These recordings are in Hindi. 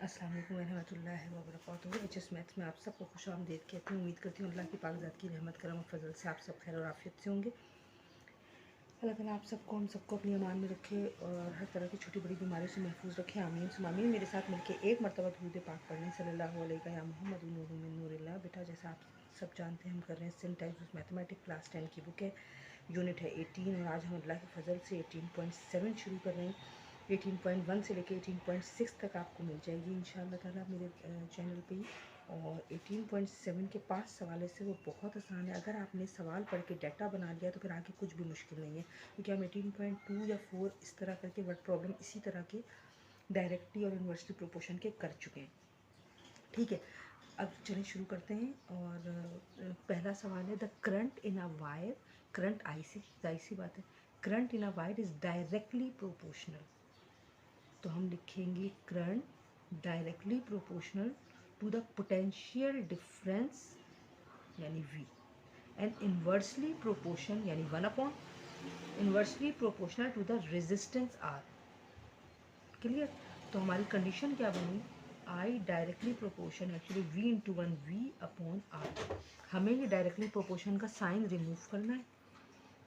अस्सलाम वालेकुम रहमतुल्लाहि व बरकातुहू। एचएस मैथ्स में आप सबको खुश आमदीद कहती हूँ। उम्मीद करती हूँ अल्लाह की पाकज़ात की रहमत करम और फजल से आप सब खैर और आफियत से होंगे। अल्लाह ताला आप सबको हम सबको अपनी अमान में रखे और हर तरह की छोटी बड़ी बीमारियों से महफूज रखे। आमीन सुम आमीन। मेरे साथ मिलकर एक मरतबा दुरूद पाक पढ़ लें सल्लल्लाहु अलैहि या मुहम्मद नूरुम मिन नूरिल्लाह। बेटा जैसा आप सब जानते हैं हम कर रहे हैं सिंध टाइप्स मैथमेटिक्स क्लास 10 की बुक है, यूनिट है 18 और आज हम अल्लाह के फजल से 18.7 शुरू कर रहे हैं। 18.1 से लेकर 18.6 तक आपको मिल जाएगी इंशाअल्लाह ताला मेरे चैनल पे ही। और 18.7 के 5 सवाल से वो बहुत आसान है। अगर आपने सवाल पढ़ के डाटा बना लिया तो फिर आगे कुछ भी मुश्किल नहीं है, क्योंकि हम 18.2 या 4 इस तरह करके वर्ड प्रॉब्लम इसी तरह के डायरेक्टली और इन्वर्सली प्रोपोर्शन के कर चुके हैं। ठीक है, अब चलिए शुरू करते हैं। और पहला सवाल है the current in a wire. Current जाहिर सी बात है, current in a wire is directly proportional. तो हम लिखेंगे current directly proportional to the potential difference यानी V, एंड इन्वर्सली प्रोपोर्शन यानी 1 inversely proportional to the resistance R। Clear? तो हमारी कंडीशन क्या बनी? I directly proportion actually V into 1 V upon R। हमें ये डायरेक्टली प्रोपोर्शन का साइन रिमूव करना है,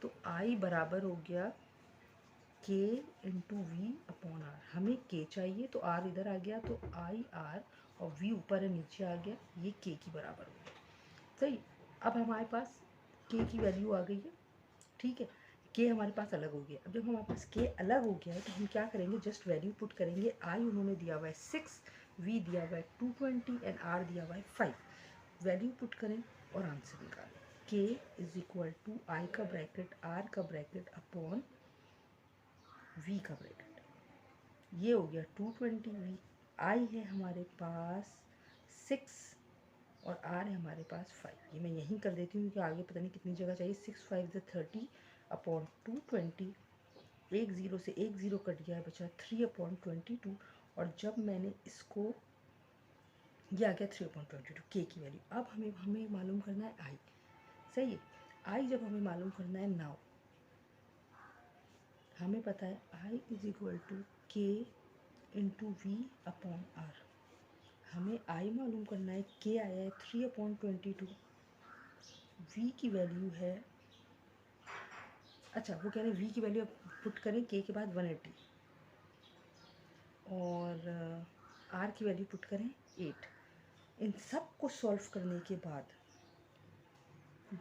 तो I बराबर हो गया K into V upon R. हमें K चाहिए तो R इधर आ गया, तो आई आर और V ऊपर है नीचे आ गया, ये K की बराबर हो गया। सही। अब हमारे पास K की वैल्यू आ गई है। ठीक है, K हमारे पास अलग हो गया। अब जब हमारे पास K अलग हो गया है तो हम क्या करेंगे, जस्ट वैल्यू पुट करेंगे। I उन्होंने दिया हुआ है 6, V दिया हुआ है 220 एंड R दिया हुआ है 5। वैल्यू पुट करें और आंसर निकालें। K is equal to I का ब्रैकेट R का ब्रैकेट अपॉन V का ब्रैकेट। ये हो गया 220। V I है हमारे पास 6 और R है हमारे पास 5। ये मैं यहीं कर देती हूँ क्योंकि आगे पता नहीं कितनी जगह चाहिए। 6 5 से 30 अपॉन 220। एक ज़ीरो से एक ज़ीरो कट गया, बचा 3 अपॉन 22। और जब मैंने इसको, ये आ गया 3 अपॉन 22 K की वैल्यू। अब हमें मालूम करना है I। सही है, I जब हमें मालूम करना है, नाउ हमें पता है I is equal to K into V upon R. हमें I मालूम करना है, K आया है 3 अपॉन 22। V की वैल्यू है, अच्छा वो कह रहे हैं V की वैल्यू पुट करें K के बाद 180 और R की वैल्यू पुट करें 8। इन सब को सॉल्व करने के बाद,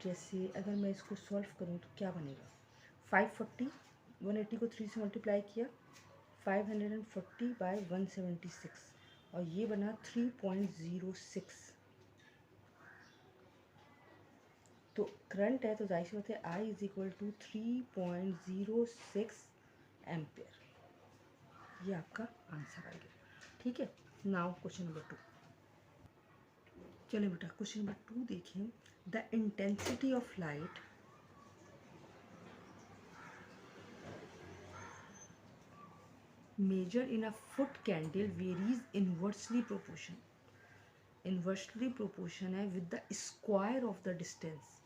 जैसे अगर मैं इसको सॉल्व करूं तो क्या बनेगा, 540, 180 को 3 से मल्टीप्लाई किया, 540 बाय 176 और ये बना 3.06। तो करंट है तो जाहिर सी बात है I is equal to 3.06 ampere. ये आपका आंसर आ गया। ठीक है, नाउ क्वेश्चन नंबर 2। चलिए बेटा क्वेश्चन नंबर 2 देखें। The intensity of light measure in a foot candle varies inversely proportion. Inversely proportion है with the square of the distance,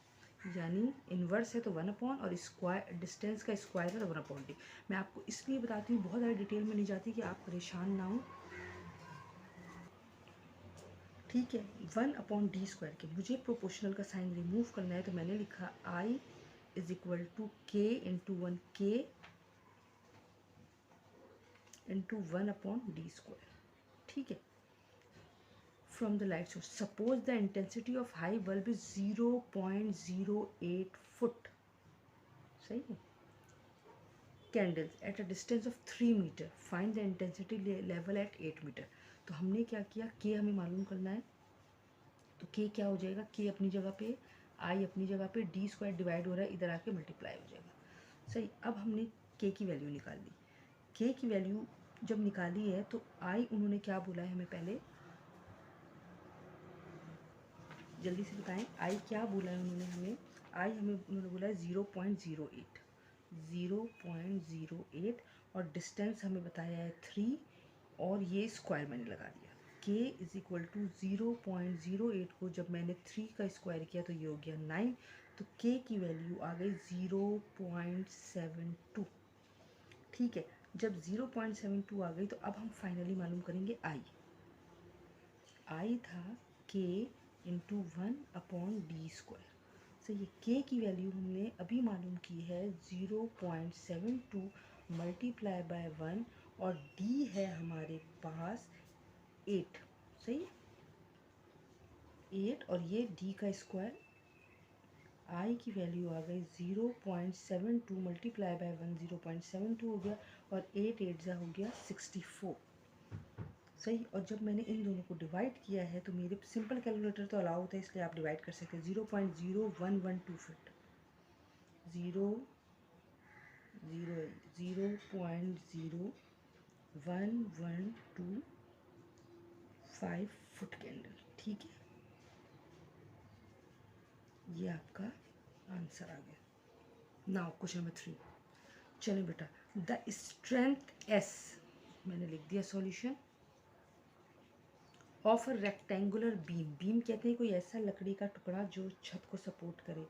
यानी इन्वर्स है तो 1 और स्क्वायर डिस्टेंस का स्क्वायर है तो 1/d। मैं आपको इसलिए बताती हूँ, बहुत ज़्यादा डिटेल में नहीं जाती कि आप परेशान ना हो। ठीक है, 1/d² के मुझे प्रोपोर्शनल का साइन रिमूव करना है, तो मैंने लिखा I is equal to K into 1 K into 1/d²। ठीक है, from the light source. Suppose the intensity of high bulb is 0.08 foot. सही है। Candles at a distance of 3 meter. Find the intensity level at 8 meter. तो हमने क्या किया, K हमें मालूम करना है, तो K क्या हो जाएगा, K अपनी जगह पे, I अपनी जगह पे, d² डिवाइड हो रहा है, इधर आके मल्टीप्लाई हो जाएगा। सही। अब हमने K की वैल्यू निकाल ली। K की वैल्यू जब निकाली है तो I उन्होंने क्या बोला है हमें, पहले जल्दी से बताएं I क्या बोला है उन्होंने हमें। उन्होंने बोला है 0.08 और डिस्टेंस हमें बताया है 3 और ये स्क्वायर मैंने लगा दिया। K इज इक्वल टू 0.08 को जब मैंने 3 का स्क्वायर किया तो ये हो गया 9, तो K की वैल्यू आ गई 0.72। ठीक है, जब 0.72 आ गई तो अब हम फाइनली मालूम करेंगे I। आई था के इंटू 1/d²। सही है, के की वैल्यू हमने अभी मालूम की है 0.72 मल्टीप्लाई बाय 1 और डी है हमारे पास 8। सही, 8 और ये डी का स्क्वायर। आई की वैल्यू आ गई 0.72 मल्टीप्लाई बाय 1 0.72 हो गया और 8 8 जा हो गया 64। सही, और जब मैंने इन दोनों को डिवाइड किया है तो मेरे सिंपल कैलकुलेटर तो अलाउ होता है, इसलिए आप डिवाइड कर सकते हैं। 0.0112 फिट 0.0112 फुट कैंडल। ठीक है, ये आपका आंसर आ गया। Now question number 3। चलें बेटा, द स्ट्रेंथ एस, मैंने लिख दिया solution, of a rectangular beam. Beam कहते हैं कोई ऐसा लकड़ी का टुकड़ा जो छत को सपोर्ट करे,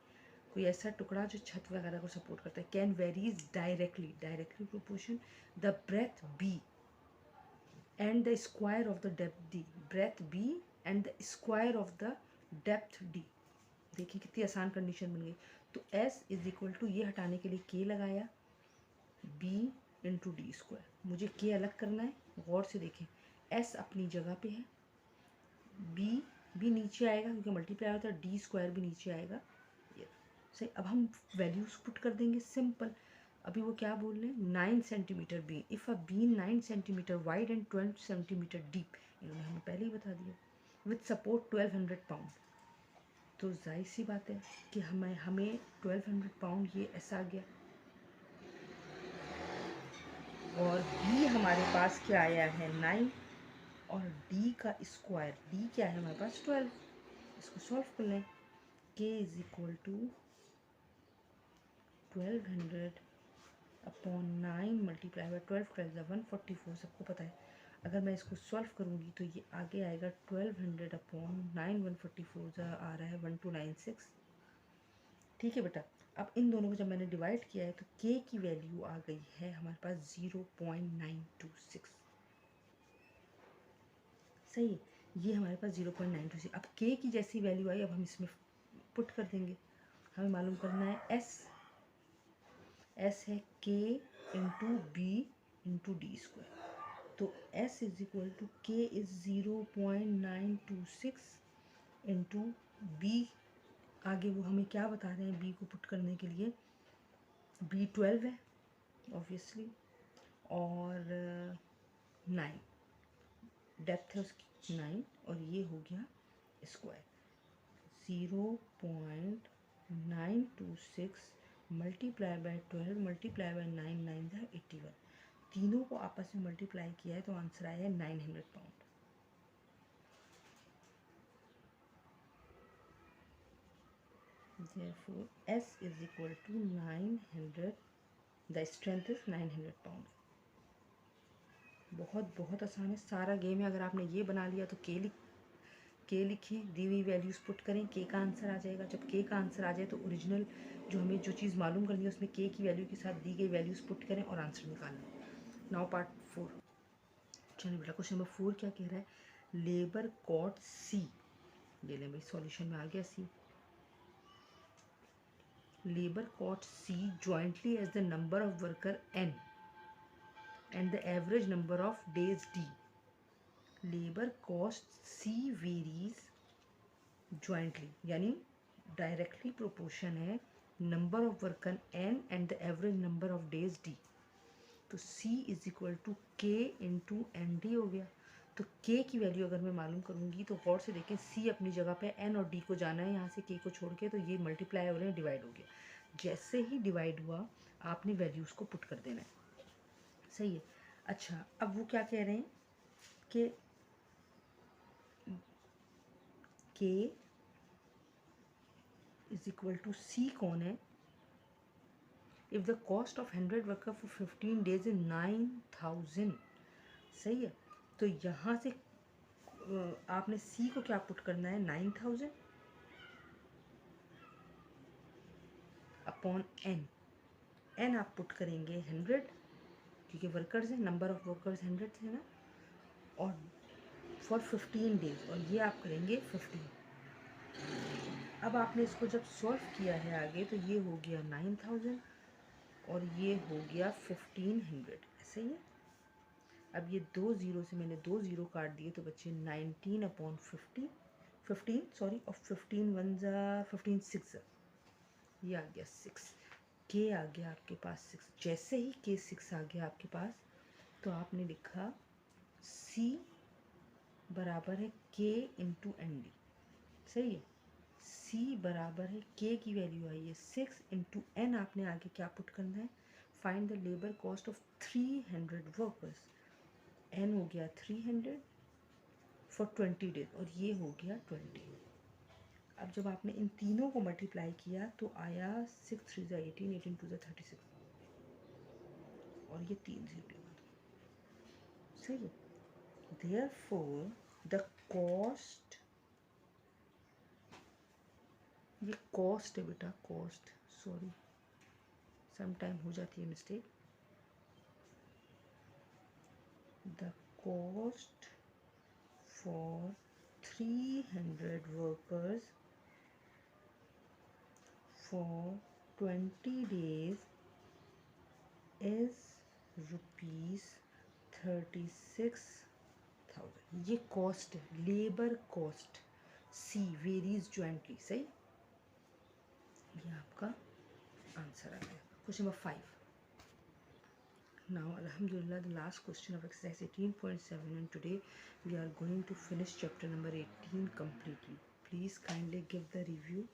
कोई ऐसा टुकड़ा जो छत वगैरह को सपोर्ट करता है। Can varies directly proportion the breadth B and the square of the depth D. Breadth B and the square of the depth D. देखिए कितनी आसान कंडीशन बन गई। तो एस इज इक्वल टू, ये हटाने के लिए के लगाया, बी इंटू डी स्क्वायर। मुझे के अलग करना है, गौर से देखें। एस अपनी जगह पे है, बी भी नीचे आएगा क्योंकि मल्टीप्लाई होता है, डी स्क्वायर भी नीचे आएगा। ये सही। अब हम वैल्यूज पुट कर देंगे, सिंपल। अभी वो क्या बोल रहे हैं, 9 centimetre beam, if a beam 9 centimetre wide and 12 centimetre deep, इन्होंने हमें पहले ही बता दिया, विथ सपोर्ट 1200 पाउंड। तो जाहिर सी बात है कि हमें 1200 पाउंड ये ऐसा आ गया। और बी हमारे पास क्या आया है 9 और डी का स्क्वायर, डी क्या है हमारे पास 12। इसको सॉल्व कर लें। K is equal to 1200/9 multiply by 12, 144, सबको पता है। अगर मैं इसको सॉल्व करूँगी तो ये आगे आएगा 1200/9 144 आ रहा है 1296। ठीक है बेटा, अब इन दोनों को जब मैंने डिवाइड किया है तो के की वैल्यू आ गई है हमारे पास 0.926। सही है, ये हमारे पास 0.926। अब के की जैसी वैल्यू आई, अब हम इसमें पुट कर देंगे। हमें मालूम करना है एस है K into B into D square. तो S is equal to K is 0.926 into B. आगे वो हमें क्या बता रहे हैं बी को पुट करने के लिए, बी 12 है ऑब्वियसली, और 9 डेप्थ है उसकी 9, और ये हो गया square. 0.926 multiply by 12 multiply by 9, 9 है 81। तीनों को आपस में मल्टीप्लाई किया है तो आंसर आया है 900 pound. Therefore S is equal to 900, the strength is 900 pound. बहुत बहुत आसान है, सारा गेम है। अगर आपने ये बना लिया तो के लिखिए, दी हुई वैल्यूज़ पुट करें, के का आंसर आ जाएगा। जब के का आंसर आ जाए तो ओरिजिनल जो हमें जो चीज़ मालूम करनी है उसमें के की वैल्यू के साथ दी गई वैल्यूज़ पुट करें और आंसर निकाल लें। Now part 4। चलिए बेटा, क्वेश्चन नंबर 4 क्या कह रहा है, लेबर कॉट सी। ले लें भाई, सॉल्यूशन में आ गया C. Labour cost C jointly as the number of worker N and the average number of days D. Labor cost C varies jointly, यानी directly proportion है number of worker N and the average number of days D. तो C is equal to K into ND हो गया। तो K की वैल्यू अगर मैं मालूम करूँगी तो गौर से देखें, C अपनी जगह पे, N और D को जाना है, यहाँ से K को छोड़ के, तो ये मल्टीप्लाई हो रहे हैं, डिवाइड हो गया। जैसे ही डिवाइड हुआ आपने वैल्यूज़ को पुट कर देना है। सही है। अच्छा, अब वो क्या कह रहे हैं कि K is equal to C कौन है, if the cost of 100 worker for 15 days is 9000। सही है, तो यहाँ से आपने C को क्या पुट करना है, 9000 अपॉन N। N आप पुट करेंगे 100 क्योंकि वर्कर्स हैं, नंबर ऑफ वर्कर्स 100 थे ना, और फॉर 15 डेज, और ये आप करेंगे 15। अब आपने इसको जब सॉल्व किया है आगे, तो ये हो गया 9000 और ये हो गया 1500, ऐसे ही है। अब ये 2 ज़ीरो से मैंने 2 ज़ीरो काट दिए, तो बच्चे 19/50, 15 सॉरी, और 15 वन ज़ा 15 6, ये आ गया 6, के आ गया आपके पास 6। जैसे ही के 6 आ गया आपके पास, तो आपने लिखा सी बराबर है के इंटू एन डी, सही है। सी बराबर है के की वैल्यू आई है 6 इंटू एन, आपने आगे क्या पुट करना है, find the labour cost of 300 workers. N हो गया 300 फॉर 20 डेज, और ये हो गया 20। अब जब आपने इन तीनों को मल्टीप्लाई किया तो आया 6 3 ज़ा 18, 18 2 ज़ा 36, और ये 3 0 लगा दो, सही है। देयरफॉर द कॉस्ट, ये कॉस्ट है बेटा, कॉस्ट, सॉरी सम टाइम हो जाती है mistake. The cost for 300 workers for 20 days is ₹36,000। ये कॉस्ट है, लेबर कॉस्ट, सी वेरीज जॉइंटली, सही। ये आपका आंसर आ गया। Question number 5। Now, Alhamdulillah, the last question of exercise 18.7, and today we are going to finish chapter number 18 completely. Please kindly give the review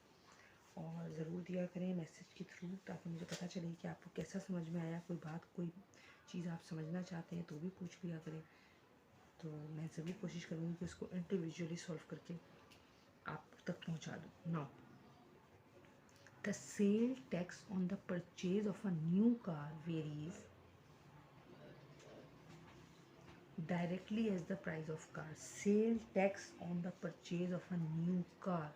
और ज़रूर दिया करें मैसेज के थ्रू, ताकि मुझे पता चले कि आपको कैसा समझ में आया। कोई बात, कोई चीज़ आप समझना चाहते हैं तो भी पूछ लिया करें, तो मैं ज़रूर कोशिश करूँगी कि उसको इंडिविजुअली सॉल्व करके आप तक पहुँचा दूँ। Now, the sale tax on the purchase of a new car varies directly as the price of car. Sale tax on the purchase of a new car.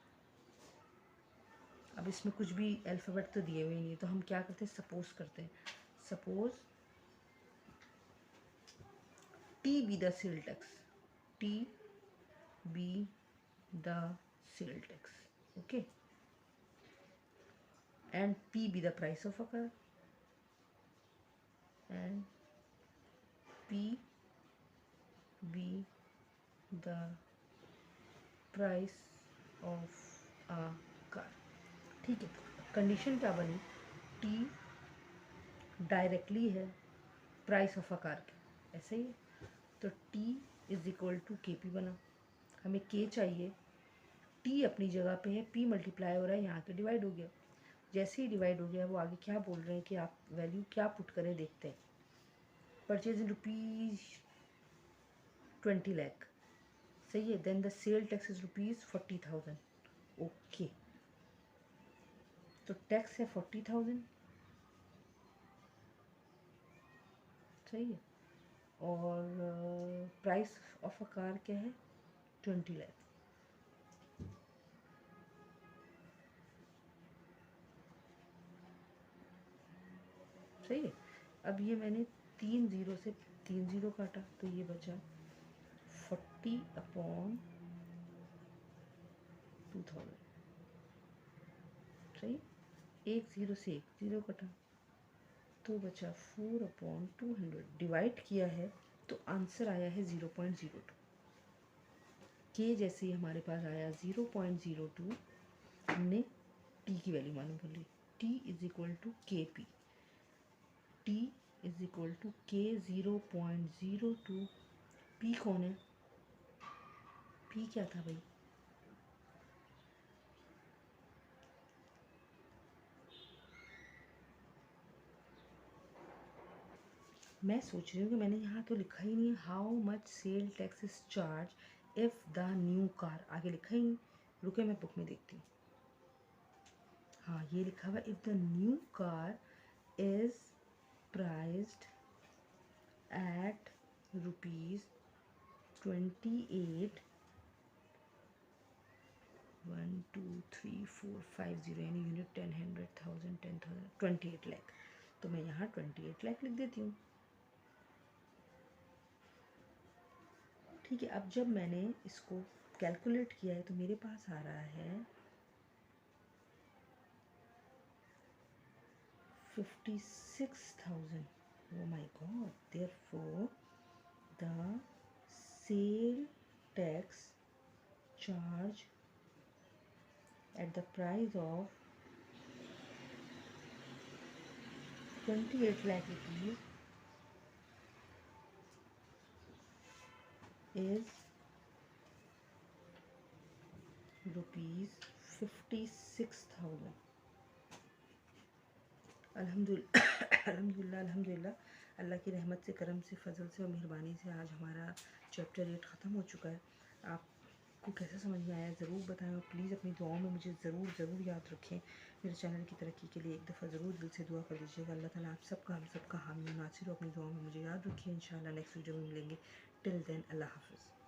अब इसमें कुछ भी अल्फ़ाबेट तो दिए हुए नहीं है, तो हम क्या करते हैं, सपोज करते हैं। Suppose T be the sale tax, T be the sale tax, okay, and P be the price of a car, and P be the price of a car. ठीक है, कंडीशन क्या बनी, टी डायरेक्टली है प्राइस ऑफ अ कार के, ऐसे ही है। तो T is equal to K P बना, हमें के चाहिए, टी अपनी जगह पे है, पी मल्टीप्लाई हो रहा है, यहाँ के डिवाइड हो गया। जैसे ही डिवाइड हो गया, वो आगे क्या बोल रहे हैं कि आप वैल्यू क्या पुट करें, देखते हैं। परचेज इन ₹20 लाख, सही है। Then the sale tax is ₹40,000, okay. तो टैक्स है 40,000, सही है, और प्राइस ऑफ अ कार क्या है, 20 लाख। सही है। अब ये मैंने 3 ज़ीरो से 3 ज़ीरो काटा, तो ये बचा 40/2000, सही। 1 ज़ीरो से 1 ज़ीरो कटा, तो बचा 4/200, डिवाइड किया है तो आंसर आया है 0.02। के जैसे ही हमारे पास आया 0.02, हमने टी की वैल्यू मालूम कर ली, T is equal to K P, T is equal to K 0.02, P कौन है, पी क्या था भाई, मैं सोच रही हूँ कि मैंने यहाँ तो लिखा ही नहीं है, how much cell tax is charge if the new car, आगे लिखा ही नहीं। रुके, मैं बुक में देखती हूँ। हाँ, ये लिखा हुआ, if the new car is priced eight ₹28, 1 2 3 4 5 0, यानी यूनिट 10 100 1000 10,000 28 लाख। तो मैं यहाँ 28 लाख लिख देती हूँ, ठीक है, अब जब मैंने इसको कैलकुलेट किया है तो मेरे पास आ रहा है 56,000. Oh my God! Therefore, the sale tax charge at the price of 28 lakh rupees is rupees 56,000. अल्हम्दुलिल्लाह अल्हम्दुलिल्लाह अल्लाह की रहमत से, करम से, फजल से और मेहरबानी से आज हमारा चैप्टर 8 ख़त्म हो चुका है. आपको कैसा समझ में आया ज़रूर बताएं और प्लीज़ अपनी दुआओं में मुझे ज़रूर याद रखें. मेरे चैनल की तरक्की के लिए एक दफ़ा ज़रूर दिल से दुआ कर दीजिएगा. अल्लाह ताला आप सबका हम सबका हामी नासिर. अपनी दुआओं में मुझे याद रखिए. इंशाल्लाह नेक्स्ट वीडियो में मिलेंगे. टिल देन अल्लाह हाफ़िज़.